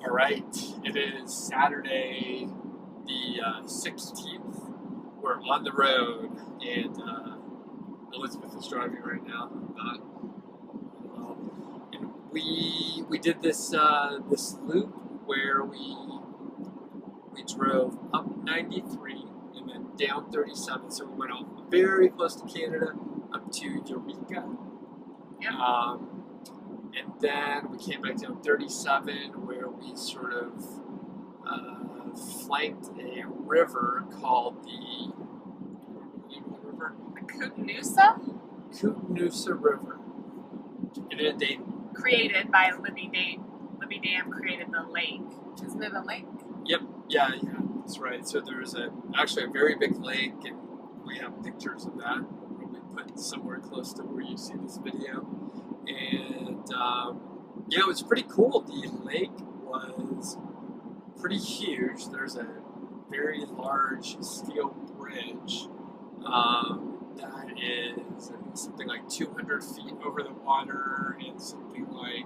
All right, it is Saturday the 16th. We're on the road, and Elizabeth is driving right now. I'm not. And we did this this loop where we drove up 93 and then down 37. So we went off very close to Canada up to Eureka. Yep. And then we came back down 37 where we sort of flanked a river called the Kootenoosa? Kootenoosa River. And then they Created by Libby Dam. Libby Dam created the lake. Isn't it a lake? yeah, that's right. So there's actually a very big lake, and we have pictures of that. We'll probably put somewhere close to where you see this video. And yeah, it was pretty cool. The lake was pretty huge. There's a very large steel bridge that is something like 200 feet over the water and something like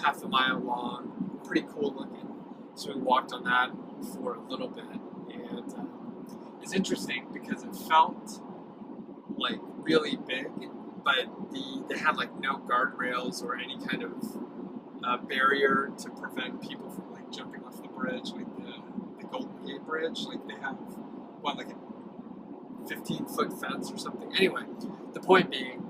half a mile long. Pretty cool looking. So we walked on that for a little bit, and it's interesting because it felt like really big, but they had like no guardrails or any kind of barrier to prevent people from like jumping off the bridge, like the Golden Gate Bridge. Like they have like a 15-foot fence or something. Anyway, the point being,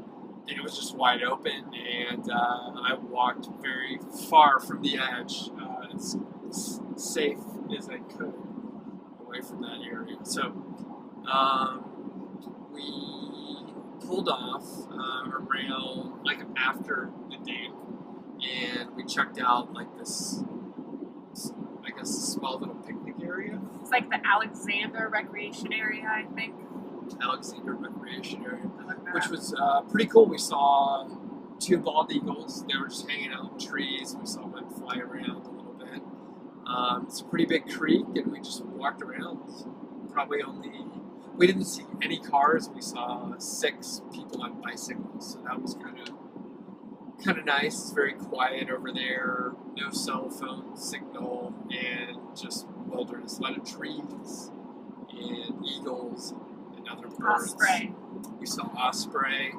it was just wide open, and I walked very far from the edge, as safe as I could, away from that area. So we pulled off around like after the dam, and we checked out like this, I guess, small little picnic area. It's like the Alexander Recreation Area, I think. Alexander Recreation Area, which was pretty cool. We saw two bald eagles. They were just hanging out in trees. We saw one fly around a little bit. It's a pretty big creek, and we just walked around. We didn't see any cars. We saw 6 people on bicycles, so that was kind of nice. It's very quiet over there. No cell phone signal, and just wilderness. A lot of trees and eagles. Other birds. Osprey. We saw osprey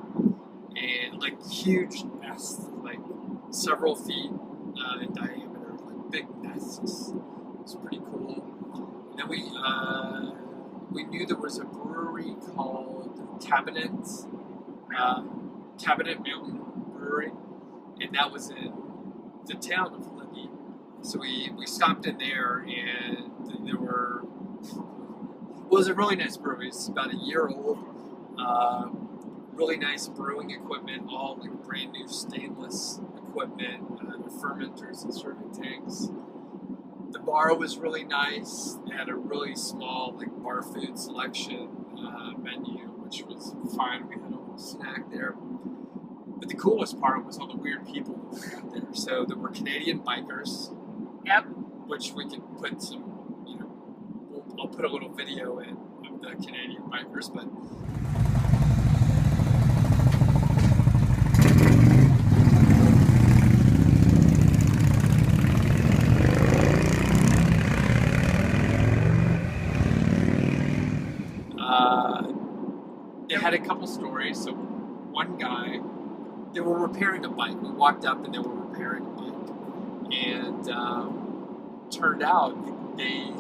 and like huge nests, like several feet in diameter, like big nests. It was pretty cool. And then we knew there was a brewery called Cabinet Mountain Brewery, and that was in the town of Libby. So we stopped in there, and there were. It was a really nice brewery. It's about a year old. Really nice brewing equipment, all like brand new stainless equipment, the fermenters and serving tanks. The bar was really nice. They had a really small like bar food selection menu, which was fine. We had a little snack there. But the coolest part was all the weird people that were out there. So there were Canadian bikers. Yep. Which we could put some. I'll put a little video in of the Canadian bikers, but they had a couple stories. So one guy, they were repairing a bike. We walked up and they were repairing a bike, and turned out they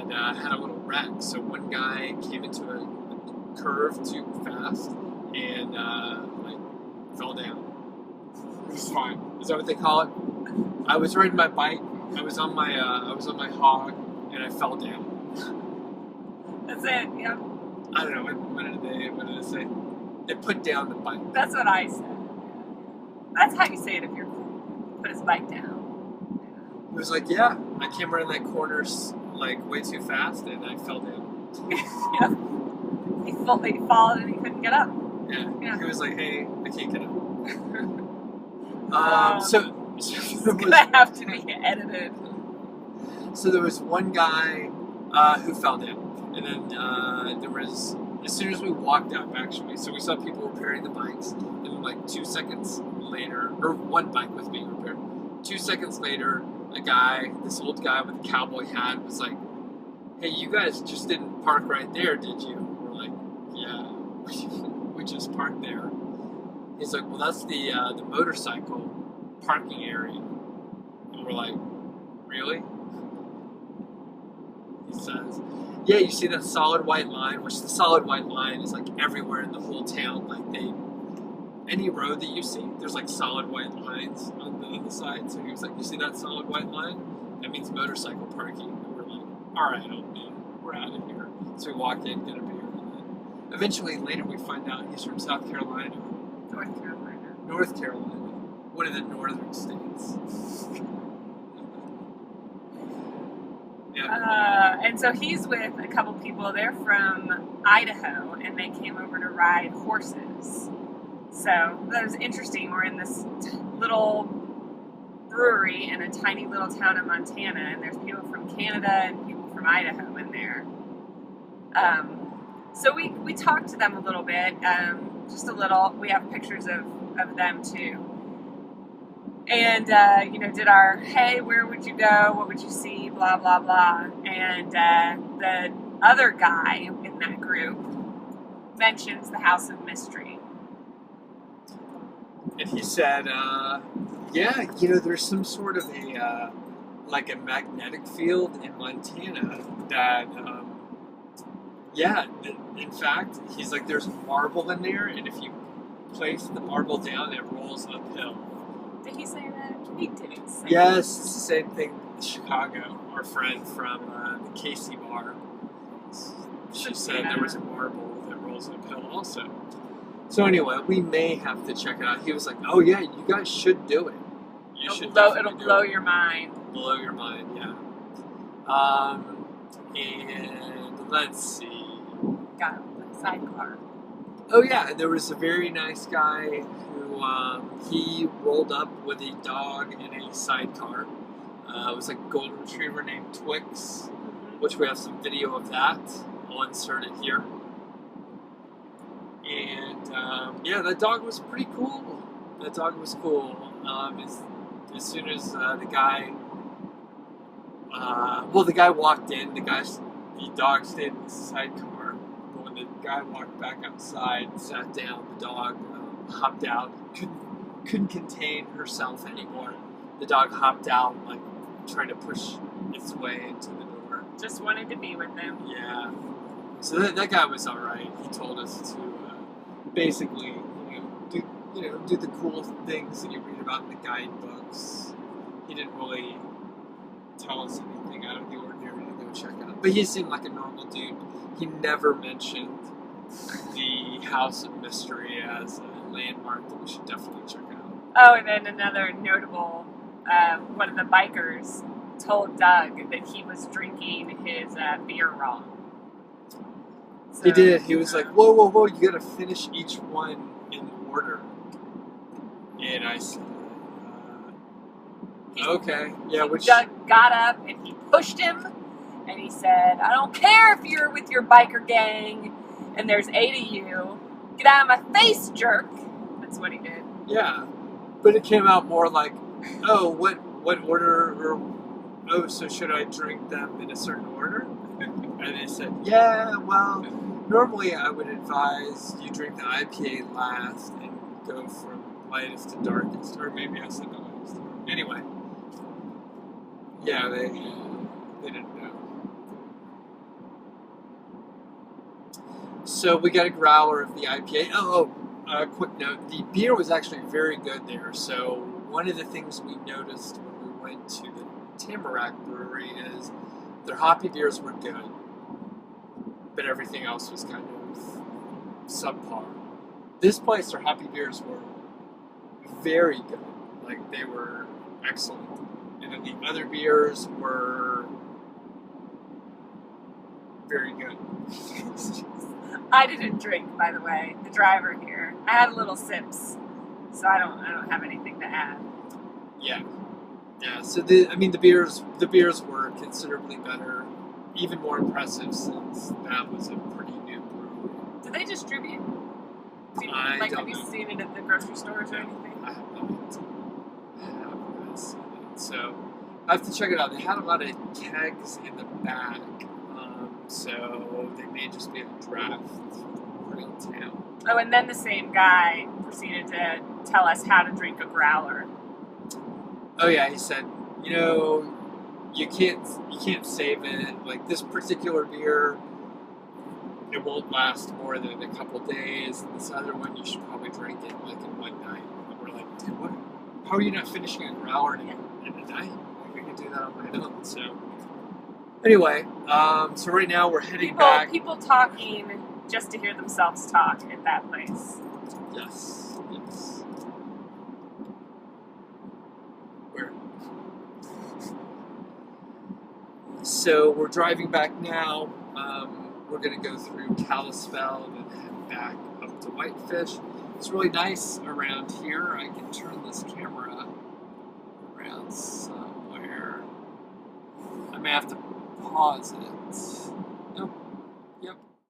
had a little wreck. So one guy came into a curve too fast and like fell down. It was fine. Is that what they call it? I was riding my bike. I was on my hog, and I fell down. That's it. Yep. I don't know. What did they say? They put down the bike. That's what I said. That's how you say it if you're cool. Put his bike down. It was like, yeah, I came around that corner like way too fast, and I fell down. Yeah. He fully fallen and he couldn't get up. Yeah. He was like, hey, I can't get up. So it's gonna have to be edited. So there was one guy who fell down, and then there was, as soon as we walked up, actually, so we saw people repairing the bikes, and then like 2 seconds later, or one bike was being repaired. 2 seconds later, this old guy with a cowboy hat, was like, "Hey, you guys just didn't park right there, did you?" We're like, "Yeah, we just parked there." He's like, "Well, that's the motorcycle parking area." And we're like, "Really?" He says, "Yeah, you see that solid white line, which the solid white line is like everywhere in the whole town. Like any road that you see, there's like solid white lines on the side." So he was like, "You see that solid white line? That means motorcycle parking." And we're like, "All right, old man, we're out of here." So we walk in, get a beer, and then eventually later we find out he's from South Carolina. North Carolina, one of the northern states. Yeah. And so he's with a couple people. They're from Idaho, and they came over to ride horses. So that was interesting. We're in this little brewery in a tiny little town in Montana, and there's people from Canada and people from Idaho in there. So we talked to them a little bit, just a little. We have pictures of them too. And, did our, hey, where would you go? What would you see? Blah, blah, blah. And the other guy in that group mentions the House of Mystery. And he said, yeah, there's some sort of a magnetic field in Montana that, in fact, he's like, there's marble in there, and if you place the marble down, it rolls uphill. Did he say that? He didn't say Yes, that. it's the same thing with Chicago. Our friend from the Casey bar, she said there was a marble that rolls uphill also. So anyway, we may have to check it out. He was like, "Oh yeah, you guys should do it. It'll blow your mind. Blow your mind, yeah." And let's see. Got a sidecar. Oh yeah, and there was a very nice guy who he rolled up with a dog in a sidecar. It was like a golden retriever named Twix, which we have some video of that. I'll insert it here. And that dog was pretty cool. That dog was cool. As soon as the guy walked in, the dog stayed in the sidecar. But when the guy walked back outside and sat down, the dog hopped out. Couldn't contain herself anymore. The dog hopped out, like trying to push its way into the door. Just wanted to be with him. Yeah. So that guy was all right. He told us to basically, do the cool things that you read about in the guidebooks. He didn't really tell us anything out of the ordinary to go check out. But he seemed like a normal dude. He never mentioned the House of Mystery as a landmark that we should definitely check out. Oh, and then another notable, one of the bikers told Doug that he was drinking his beer wrong. So, he did. He was like, whoa, you gotta finish each one in order. And I said, okay. Yeah, Doug got up and he pushed him and he said, "I don't care if you're with your biker gang and there's 8 of you. Get out of my face, jerk." That's what he did. Yeah. But it came out more like, "Oh, what order, or so should I drink them in a certain order?" And they said, "Yeah, well, normally I would advise you drink the IPA last and go from lightest to darkest." Or maybe I said the lightest. Anyway. Yeah, they didn't know. So we got a growler of the IPA. Quick note, the beer was actually very good there. So one of the things we noticed when we went to the Tamarack Brewery is their hoppy beers were good, but everything else was kind of subpar. This place, their hoppy beers were very good. Like, they were excellent. And then the other beers were very good. I didn't drink, by the way. The driver here. I had a little sips, so I don't have anything to add. Yeah. So the beers were considerably better, even more impressive since that was a pretty new brewery. Do they distribute? Have you seen it at the grocery stores or anything? I haven't seen it. So I have to check it out. They had a lot of kegs in the back, so they may just be a draft around town. Oh, and then the same guy proceeded to tell us how to drink a growler. Oh yeah, he said, you know, you can't save it. Like this particular beer, it won't last more than a couple days. And this other one, you should probably drink it like in one night. And we're like, dude, what? How are you not finishing a growler in a night? Like, we can do that on my own. So anyway, so right now we're heading back. People talking just to hear themselves talk at that place. Yes, yes. Where? So we're driving back now. We're going to go through Kalispell and then head back up to Whitefish. It's really nice around here. I can turn this camera around somewhere. I may have to pause it.